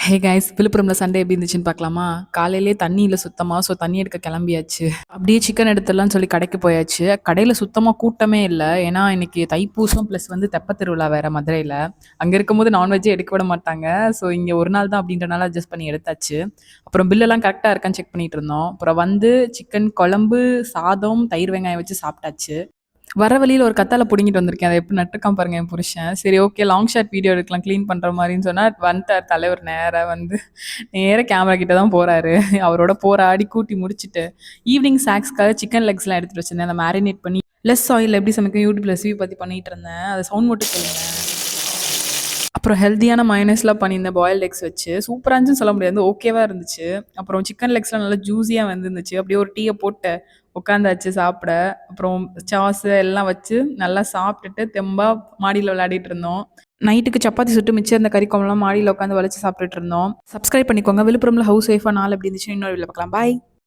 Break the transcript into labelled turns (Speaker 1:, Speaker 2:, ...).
Speaker 1: Hey guys, விழுப்புரம்ல Sunday எப்படி இருந்துச்சுன்னு பார்க்கலாமா? காலையிலேயே தண்ணி இல்லை சுத்தமா. ஸோ தண்ணி எடுக்க கிளம்பியாச்சு. அப்படியே சிக்கன் எடுத்துடலாம்னு சொல்லி கடைக்கு போயாச்சு. கடையில் சுத்தமாக கூட்டமே இல்லை. ஏன்னா இன்னைக்கு தைப்பூசம் ப்ளஸ் வந்து தெப்பத் திருவிழா வேற மதுரையில். அங்கே இருக்கும்போது நான்வெஜ்ஜே எடுக்க விட மாட்டாங்க. ஸோ இங்கே ஒரு நாள் தான் அப்படின்றனால அட்ஜஸ்ட் பண்ணி எடுத்தாச்சு. அப்புறம் பில்லெல்லாம் கரெக்டாக இருக்கான்னு செக் பண்ணிட்டு இருந்தோம். அப்புறம் வந்து சிக்கன் குழம்பு, சாதம், தயிர் வெங்காயம் வச்சு சாப்பிட்டாச்சு. வர வழியில ஒரு கத்தால புடுங்கிட்டு வந்திருக்கேன். அதை எப்படி நட்டுருக்கான் பாருங்க என் புருஷன். சரி, ஓகே, லாங் ஷாட் வீடியோ எடுக்கலாம் க்ளீன் பண்ற மாரின்னு சொன்னா வந்துட்டார் தலைவர். நேரா வந்து நேரா கேமரா கிட்ட தான் போறாரு. அவரோட போராடி கூட்டி முடிச்சுட்டு ஈவினிங் ஸ்நாக்ஸ்க்காக சிக்கன் லெக்ஸ்லாம் எடுத்துட்டு வச்சிருந்தேன். அதை மேரினேட் பண்ணி லெஸ் ஆயில் எப்படி சமைக்கும் யூடியூப்ல ரெசிபி பத்தி பண்ணிட்டு இருந்தேன். அதை சவுண்ட் மட்டும் சொல்லுங்க. அப்புறம் ஹெல்த்தியான மயோனைஸ்லாம் பண்ணியிருந்தேன் பாயில்ட் எக்ஸ் வச்சு. சூப்பராக இருந்துச்சுன்னு சொல்ல முடியாது, ஓகேவா இருந்துச்சு. அப்புறம் சிக்கன் லெக்ஸ்லாம் நல்லா ஜூஸியாக வந்துருந்துச்சு. அப்படியே ஒரு டீயை போட்டு உட்காந்தாச்சு சாப்பிட. அப்புறம் சாஸ் எல்லாம் வச்சு நல்லா சாப்பிட்டுட்டு தெம்பா மாடியில் விளையாடிட்டு இருந்தோம். நைட்டுக்கு சப்பாத்தி சுட்டு மிச்சம் இந்த கறி குழம்புலாம் மாடியில் உட்காந்து வளைச்சு சாப்பிட்டுட்டு இருந்தோம். சப்ஸ்கிரைப் பண்ணிக்கோங்க. விழுப்புரம்ல ஹவுஸ் ஒய்ஃபாக நாள் எப்படி இருந்துச்சு இன்னொரு வீடியோவில் பார்க்கலாம். பாய்.